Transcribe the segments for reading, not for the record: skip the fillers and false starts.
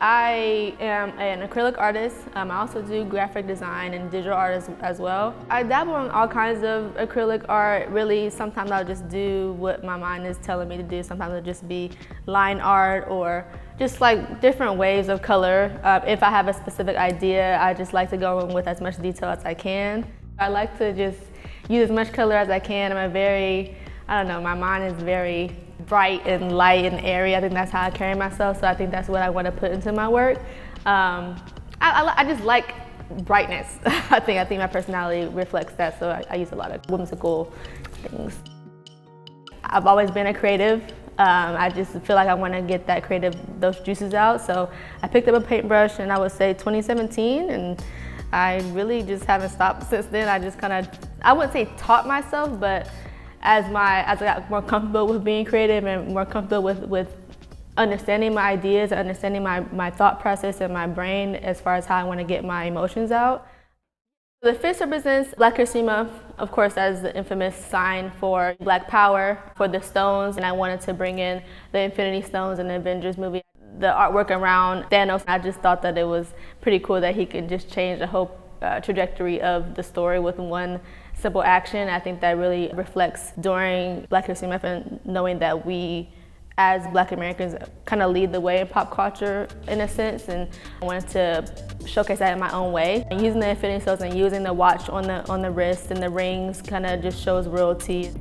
I am an acrylic artist. I also do graphic design and digital art as well. I dabble in all kinds of acrylic art. Really, sometimes I'll just do what my mind is telling me to do. Sometimes it'll just be line art or just like different waves of color. If I have a specific idea, I just like to go in with as much detail as I can. I like to just use as much color as I can. My mind is very bright and light and airy. I think that's how I carry myself, so I think that's what I want to put into my work. I just like brightness. I think my personality reflects that, so I use a lot of whimsical things. I've always been a creative. I just feel like I want to get those juices out, so I picked up a paintbrush in, I would say, 2017, and I really just haven't stopped since then. I just I wouldn't say taught myself, but as I got more comfortable with being creative and more comfortable with understanding my ideas, understanding my thought process and my brain as far as how I want to get my emotions out. The fist represents Black History Month, of course, as the infamous sign for Black power, for the stones, and I wanted to bring in the Infinity Stones in the Avengers movie. The artwork around Thanos, I just thought that it was pretty cool that he could just change the whole trajectory of the story with one simple action. I think that really reflects during Black History Month and knowing that we as Black Americans kind of lead the way in pop culture in a sense, and I wanted to showcase that in my own way. And using the Infinity Stones and using the watch on the wrist and the rings kind of just shows royalty.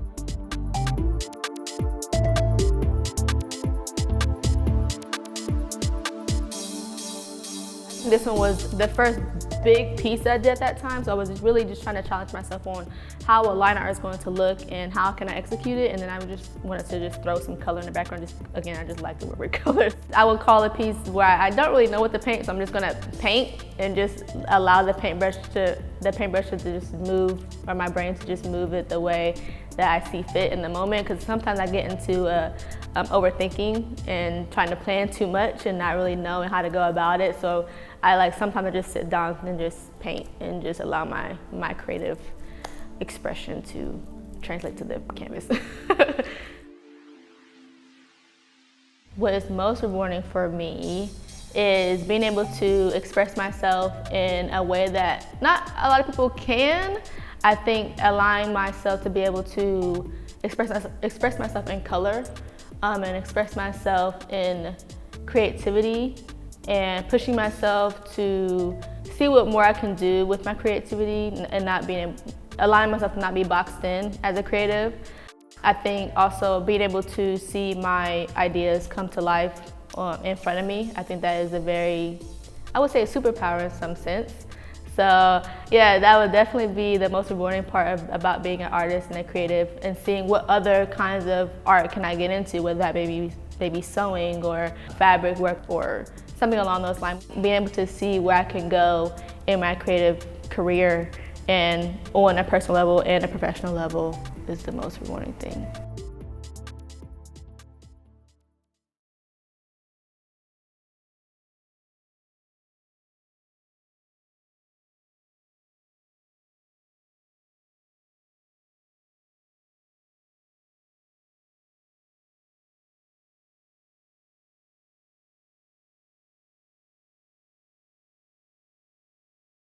This one was the first big piece that I did at that time, so I was really just trying to challenge myself on how a line art is going to look and how can I execute it, and then I just wanted to just throw some color in the background. I just like to work with colors. I would call a piece where I don't really know what to paint, so I'm just gonna paint and just allow the paintbrush to just move, or my brain to just move it the way that I see fit in the moment, because sometimes I get into overthinking and trying to plan too much and not really knowing how to go about it. So sometimes I just sit down and just paint and just allow my creative expression to translate to the canvas. What is most rewarding for me is being able to express myself in a way that not a lot of people can. I think allowing myself to be able to express myself in color and express myself in creativity and pushing myself to see what more I can do with my creativity and allowing myself to not be boxed in as a creative. I think also being able to see my ideas come to life in front of me, I think that is I would say a superpower in some sense. So yeah, that would definitely be the most rewarding part about being an artist and a creative, and seeing what other kinds of art can I get into, whether that maybe sewing or fabric work or something along those lines. Being able to see where I can go in my creative career and on a personal level and a professional level is the most rewarding thing.